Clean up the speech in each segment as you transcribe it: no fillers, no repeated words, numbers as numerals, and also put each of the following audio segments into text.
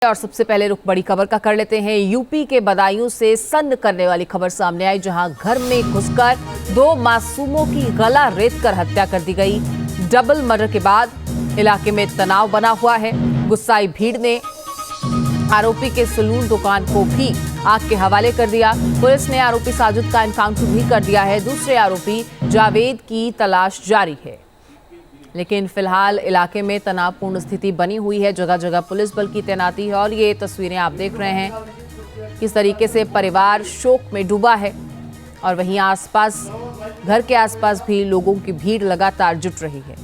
और सबसे पहले रुख बड़ी खबर का कर लेते हैं। यूपी के बदायूं से सन्न करने वाली खबर सामने आई, जहां घर में घुसकर दो मासूमों की गला रेतकर हत्या कर दी गई। डबल मर्डर के बाद इलाके में तनाव बना हुआ है। गुस्साई भीड़ ने आरोपी के सलून दुकान को भी आग के हवाले कर दिया। पुलिस ने आरोपी साजिद का एनकाउंटर भी कर दिया है। दूसरे आरोपी जावेद की तलाश जारी है, लेकिन फिलहाल इलाके में तनावपूर्ण स्थिति बनी हुई है। जगह जगह पुलिस बल की तैनाती है और ये तस्वीरें आप देख रहे हैं किस तरीके से परिवार शोक में डूबा है। और वहीं आसपास, घर के आसपास भी लोगों की भीड़ लगातार जुट रही है।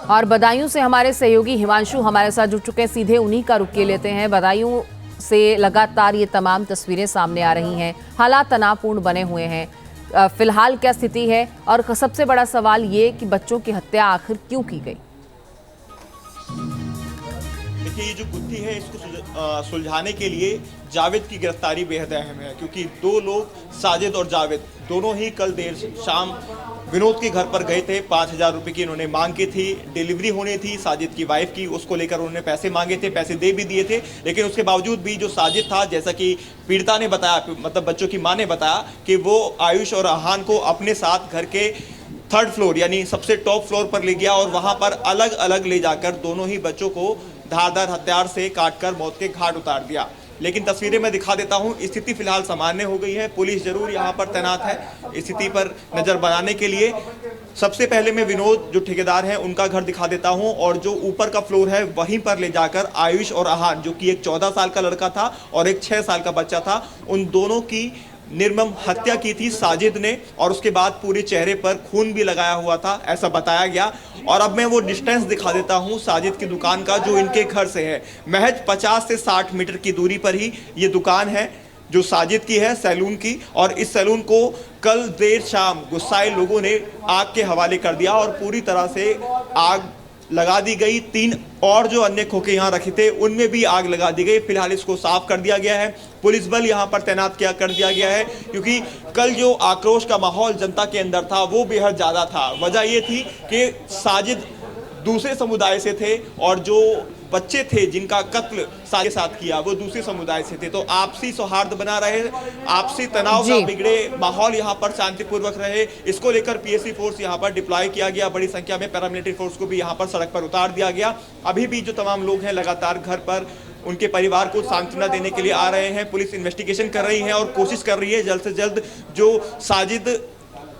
और बदायूं से हमारे सहयोगी हिमांशु हमारे साथ जुड़ चुके हैं, सीधे उन्हीं का रुख लेते हैं। बदायूं से लगातार ये तमाम तस्वीरें सामने आ रही हैं, हालात तनावपूर्ण बने हुए हैं। फिलहाल क्या स्थिति है और सबसे बड़ा सवाल ये कि बच्चों की हत्या आखिर क्यों की गई? देखिए, ये जो गुत्थी है इसको सुलझाने के लिए जावेद की गिरफ्तारी बेहद अहम है, क्योंकि दो लोग साजिद और जावेद दोनों ही कल देर शाम विनोद के घर पर गए थे। 5,000 रुपये की इन्होंने मांग की थी। डिलीवरी होनी थी साजिद की वाइफ की, उसको लेकर उन्होंने पैसे मांगे थे, पैसे दे भी दिए थे। लेकिन उसके बावजूद भी जो साजिद था, जैसा कि पीड़िता ने बताया, मतलब बच्चों की मां ने बताया कि वो आयुष और अहान को अपने साथ घर के 3rd फ्लोर यानी सबसे टॉप फ्लोर पर ले गया और वहां पर अलग अलग ले जाकर दोनों ही बच्चों को धारदार हथियार से काटकर मौत के घाट उतार दिया। लेकिन तस्वीरें मैं दिखा देता हूं। स्थिति फिलहाल सामान्य हो गई है। पुलिस जरूर यहां पर तैनात है स्थिति पर नजर बनाने के लिए। सबसे पहले मैं विनोद जो ठेकेदार हैं उनका घर दिखा देता हूं, और जो ऊपर का फ्लोर है वहीं पर ले जाकर आयुष और अहान, जो कि एक 14 साल का लड़का था और एक 6 साल का बच्चा था, उन दोनों की निर्मम हत्या की थी साजिद ने। और उसके बाद पूरे चेहरे पर खून भी लगाया हुआ था, ऐसा बताया गया। और अब मैं वो डिस्टेंस दिखा देता हूं साजिद की दुकान का, जो इनके घर से है। महज 50 से 60 मीटर की दूरी पर ही ये दुकान है जो साजिद की है, सैलून की। और इस सैलून को कल देर शाम गुस्साए लोगों ने आग के हवाले कर दिया और पूरी तरह से आग लगा दी गई। 3 और जो अन्य खोखे यहाँ रखे थे उनमें भी आग लगा दी गई। फिलहाल इसको साफ कर दिया गया है। पुलिस बल यहाँ पर तैनात कर दिया गया है, क्योंकि कल जो आक्रोश का माहौल जनता के अंदर था वो बेहद ज़्यादा था। वजह ये थी कि साजिद दूसरे समुदाय से थे और जो बच्चे थे जिनका कत्ल साजिद के साथ किया वो दूसरे समुदाय से थे। तो आपसी सौहार्द बना रहे, आपसी तनाव ना बिगड़े, माहौल यहाँ पर शांतिपूर्वक रहे, इसको लेकर पीएससी फोर्स यहाँ पर डिप्लॉय किया गया। बड़ी संख्या में पैरामिलिट्री फोर्स को भी यहाँ पर सड़क पर उतार दिया गया। अभी भी जो तमाम लोग हैं लगातार घर पर उनके परिवार को सांत्वना देने के लिए आ रहे हैं। पुलिस इन्वेस्टिगेशन कर रही है और कोशिश कर रही है जल्द से जल्द। जो साजिद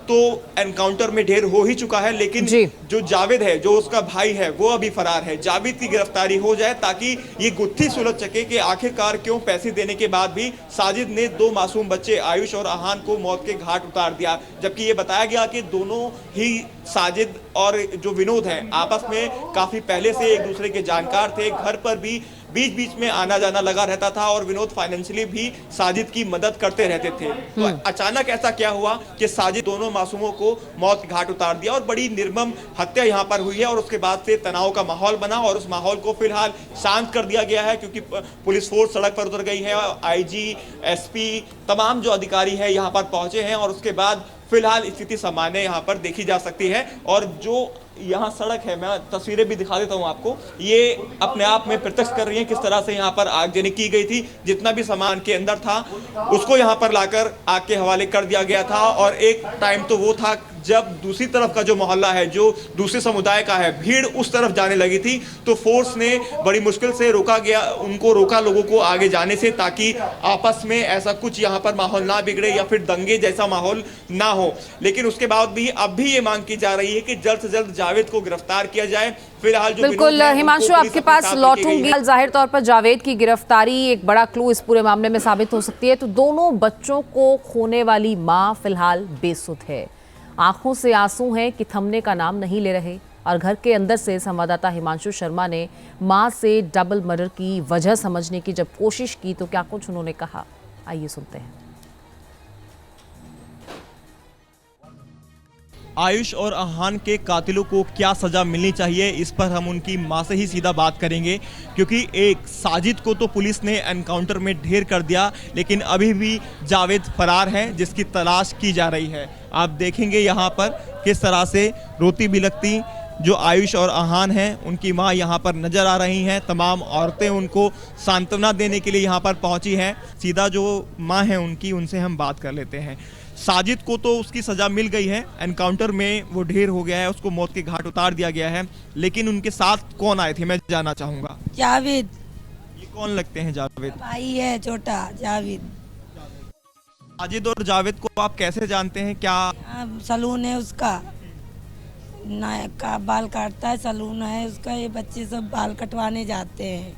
तो एनकाउंटर में ढेर हो ही चुका है, लेकिन जो जावेद है, जो उसका भाई है, वो अभी फरार है। जावेद की गिरफ्तारी हो जाए ताकि ये गुत्थी सुलझ सके कि आखिरकार क्यों पैसे देने के बाद भी साजिद ने 2 मासूम बच्चे आयुष और अहान को मौत के घाट उतार दिया। जबकि ये बताया गया कि दोनों ही साजिद और जो विनोद हैं आपस में काफी पहले से एक दूसरे के जानकार थे। घर पर भी बीच बीच में आना जाना लगा रहता था और विनोद फाइनेंशियली भी साजिद की मदद करते रहते थे। तो अचानक ऐसा क्या हुआ कि साजिद दोनों मासूमों को मौत के घाट उतार दिया और बड़ी निर्मम हत्या यहाँ पर हुई है। और उसके बाद से तनाव का माहौल बना और उस माहौल को फिलहाल शांत कर दिया गया है, क्योंकि पुलिस फोर्स सड़क पर उतर गई है। आईजी, एसपी, तमाम जो अधिकारी है यहाँ पर पहुंचे हैं और उसके बाद फिलहाल स्थिति सामान्य यहाँ पर देखी जा सकती है। और जो यहाँ सड़क है, मैं तस्वीरें भी दिखा देता हूँ आपको, ये अपने आप में प्रत्यक्ष कर रही है किस तरह से यहाँ पर आगजनी की गई थी। जितना भी सामान के अंदर था उसको यहाँ पर लाकर आग के हवाले कर दिया गया था। और एक टाइम तो वो था जब दूसरी तरफ का जो मोहल्ला है, जो दूसरे समुदाय का है, भीड़ उस तरफ जाने लगी थी, तो फोर्स ने बड़ी मुश्किल से रोका लोगों को आगे जाने से, ताकि आपस में ऐसा कुछ यहाँ पर माहौल ना बिगड़े या फिर दंगे जैसा माहौल ना हो। लेकिन उसके बाद भी अब भी ये मांग की जा रही है कि जल्द से जल्द जावेद को गिरफ्तार किया जाए। फिलहाल जो बिल्कुल हिमांशु, आपके पास लौटूंगी। जाहिर तौर पर जावेद की गिरफ्तारी एक बड़ा क्लू इस पूरे मामले में साबित हो सकती है। तो दोनों बच्चों को खोने वाली मां फिलहाल बेसुध है, आंखों से आंसू हैं कि थमने का नाम नहीं ले रहे। और घर के अंदर से संवाददाता हिमांशु शर्मा ने मां से डबल मर्डर की वजह समझने की जब कोशिश की तो क्या कुछ उन्होंने कहा, आइए सुनते हैं। आयुष और अहान के कातिलों को क्या सजा मिलनी चाहिए, इस पर हम उनकी मां से ही सीधा बात करेंगे। क्योंकि एक साजिद को तो पुलिस ने एनकाउंटर में ढेर कर दिया, लेकिन अभी भी जावेद फरार है जिसकी तलाश की जा रही है। आप देखेंगे यहाँ पर किस तरह से रोती बिलखती जो आयुष और आहान हैं उनकी मां यहां पर नजर आ रही हैं। तमाम औरतें उनको सांत्वना देने के लिए यहां पर पहुंची हैं। सीधा जो मां हैं उनकी, उनसे हम बात कर लेते हैं। साजिद को तो उसकी सजा मिल गई है, एनकाउंटर में वो ढेर हो गया है, उसको मौत के घाट उतार दिया गया है, लेकिन उनके साथ कौन आए थे मैं जानना चाहूंगा। जावेद ये कौन लगते हैं जावेद? भाई है छोटा जावेद। साजिद और जावेद को आप कैसे जानते हैं? क्या सलून है उसका, नायक का बाल काटता है, सलून है उसका। ये बच्चे सब बाल कटवाने जाते हैं।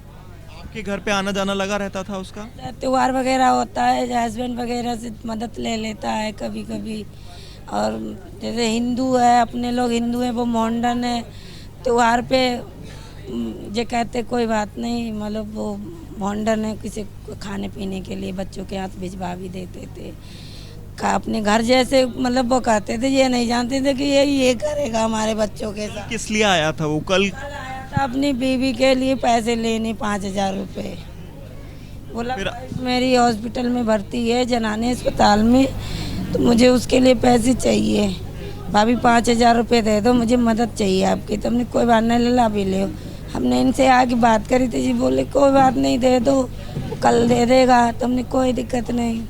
आपके घर पे आना जाना लगा रहता था उसका? त्योहार वगैरह होता है, हस्बैंड वगैरह से मदद ले लेता है कभी कभी। और जैसे हिंदू है, अपने लोग हिंदू हैं, वो मोहंडन है, त्योहार पे जो कहते कोई बात नहीं, मतलब वो मोहंडन है, किसी को खाने पीने के लिए बच्चों के हाथ भिजवा भी देते थे। का अपने घर जैसे, मतलब वो कहते थे, ये नहीं जानते थे कि ये करेगा हमारे बच्चों के साथ। किस लिए आया था वो? कल आया था अपनी बीवी के लिए पैसे लेने 5,000 रुपये। बोला मेरी हॉस्पिटल में भर्ती है, जनाने अस्पताल में, तो मुझे उसके लिए पैसे चाहिए। भाभी 5,000 रुपये दे दो, मुझे मदद चाहिए आपकी। तो हमने कोई बात नहीं, ला भी ले। हमने इनसे आगे बात करी थी जी, बोले कोई बात नहीं, दे दो, कल दे देगा। तो हमने कोई दिक्कत नहीं,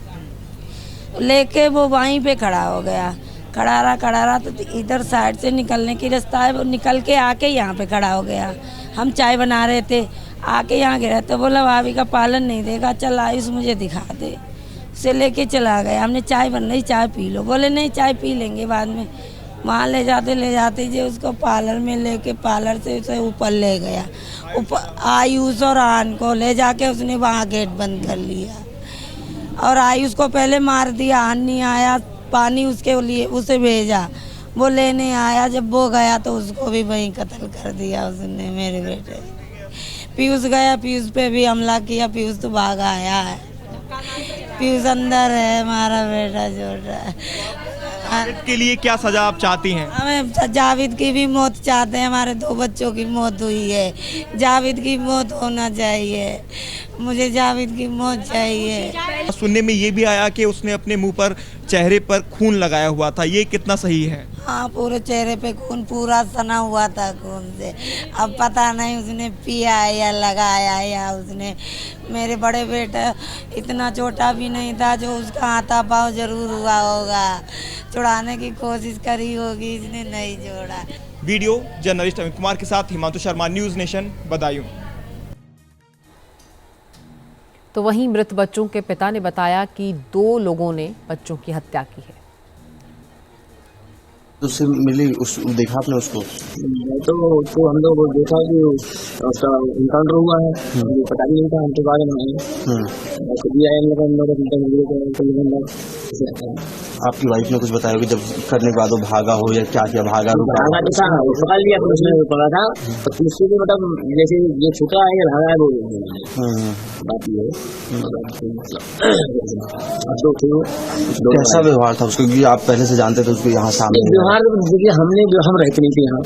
लेके वो वहीं पे खड़ा हो गया। खड़ा रहा तो इधर साइड से निकलने की रास्ता है, वो निकल के आके यहाँ पे खड़ा हो गया। हम चाय बना रहे थे, आके यहाँ गिरा तो बोला भाभी का पालन नहीं देगा, चल आयुष मुझे दिखा दे। उसे लेके चला गया। हमने चाय बन रही, चाय पी लो, बोले नहीं चाय पी लेंगे बाद में। वहाँ ले जाते जो उसको पार्लर में लेके, पार्लर से उसे ऊपर ले गया। ऊपर आयुष और आन को ले जाके उसने वहाँ गेट बंद कर लिया और आयुष को पहले मार दिया। आन नहीं आया, पानी उसके लिए उसे भेजा, वो लेने आया। जब वो गया तो उसको भी वहीं कत्ल कर दिया उसने, मेरे बेटे। पीयूष गया, पीयूष पे भी हमला किया, पीयूष तो भाग आया है। पीयूष अंदर है, हमारा बेटा छोटा। के लिए क्या सजा आप चाहती हैं? हमें जावेद की भी मौत चाहते हैं, हमारे 2 बच्चों की मौत हुई है, जावेद की मौत होना चाहिए। मुझे जावेद की मौत चाहिए। सुनने में ये भी आया कि उसने अपने मुंह पर, चेहरे पर खून लगाया हुआ था, ये कितना सही है? हाँ, पूरे चेहरे पे खून पूरा सना हुआ था खून से। अब पता नहीं उसने पिया है या लगाया है, या उसने, मेरे बड़े बेटा इतना छोटा भी नहीं था, जो उसका हाथापाव जरूर हुआ होगा। छुड़ाने की कोशिश करी होगी, इसने नहीं छोड़ा। वीडियो जर्नलिस्ट अमित कुमार के साथ हिमांशु शर्मा, न्यूज़ नेशन, बदायूं। तो वहीं मृत बच्चों के पिता ने बताया कि 2 लोगों ने बच्चों की हत्या की है। उससे मिली, उस देखा आपने उसको? तो हम लोग देखा कि उसका इनकाउंटर हुआ है, पता भी नहीं था, हम तो बारे में आपकी वाइफ ने कुछ बताया कि जब करने के बाद वो भागा हो या क्या क्या भागा पकड़ लिया, तो उसने पकड़ा था, तो किसी भी मतलब जैसे ये छुटा है या भागा है वो बात ये कैसा व्यवहार था उसको, क्योंकि आप पहले से जानते थे उसको यहाँ सामने? व्यवहार देखिए, हम रहते नहीं थे यहाँ,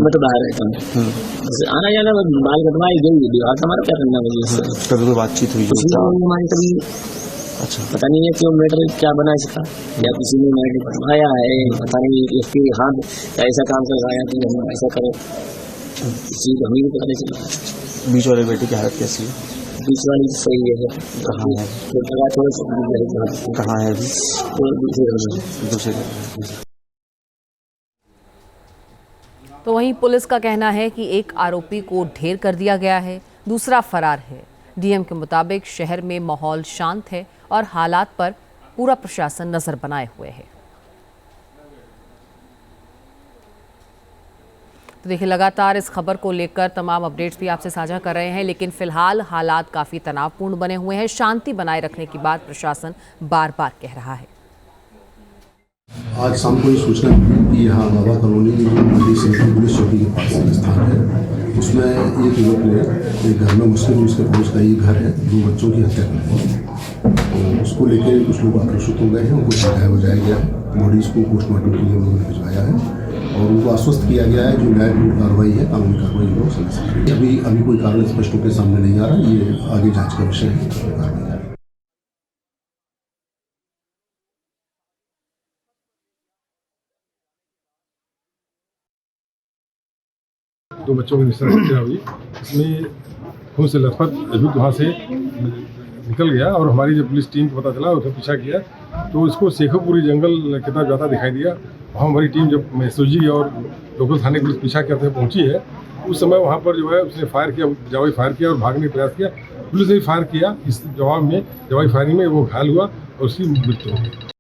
मैं तो बाहर रहता हूँ, आना जाना बाल कटवाई गई, व्यवहार हमारा क्या करना है? कभी कोई बातचीत हुई हमारी कभी? अच्छा, पता नहीं है क्यों मैटर क्या बना इसका, या किसी ने मैटर बनवाया है, पता नहीं इसके हाथ ऐसा काम करवाया कि हम ऐसा करें, चीज हमें भी पता नहीं चला। बीच वाले बेटे की हालत कैसी है? बीच वाली सही है। कहाँ है? कहाँ है अभी? दूसरे। तो वहीं पुलिस का कहना है कि एक आरोपी को ढेर कर दिया गया है, दूसरा फरार है। डीएम के मुताबिक शहर में माहौल शांत है और हालात पर पूरा प्रशासन नजर बनाए हुए है। तो देखिए, लगातार इस खबर को लेकर तमाम अपडेट्स भी आपसे साझा कर रहे हैं, लेकिन फिलहाल हालात काफ़ी तनावपूर्ण बने हुए हैं। शांति बनाए रखने की बात प्रशासन बार बार कह रहा है। आज शाम को ये सूचना मिली कि यहाँ बाबा कॉलोनी नदी से पुलिस चौकी के पास स्थान है, उसमें एक युवक ने एक घर में मुस्लिम उसके पहुँच का ही घर है, 2 बच्चों की हत्या कर दी। तो उसको लेकर कुछ लोग आक्रोशित हो गए हैं, उनको सजाया बजाया गया, बॉडीज को पोस्टमार्टम के लिए उन्होंने भिजवाया है और उनको आश्वस्त किया गया है जो न्यायपूर्ण कार्रवाई है, कानूनी कार्रवाई लोग समझ सकते हैं। अभी कोई कारण स्पष्ट होकर सामने नहीं आ रहा, ये आगे जाँच का विषय है। 2 बच्चों की निश्चित हत्या हुई। इसमें खून से लथपथ अभियुक्त वहाँ से निकल गया और हमारी जब पुलिस टीम को पता चला उसने पीछा किया तो इसको शेखोपुरी जंगल कितना ज़्यादा दिखाई दिया। वहाँ हमारी टीम जब एसओजी और लोकल थाने पुलिस पीछा करते हुए पहुँची है, उस समय वहाँ पर जो है उसने फायर किया, जवाबी फायर किया और भागने का प्रयास किया। पुलिस ने भी फायर किया, इस जवाब में जवाबी फायरिंग में वो घायल हुआ और उसकी मृत्यु हो गई।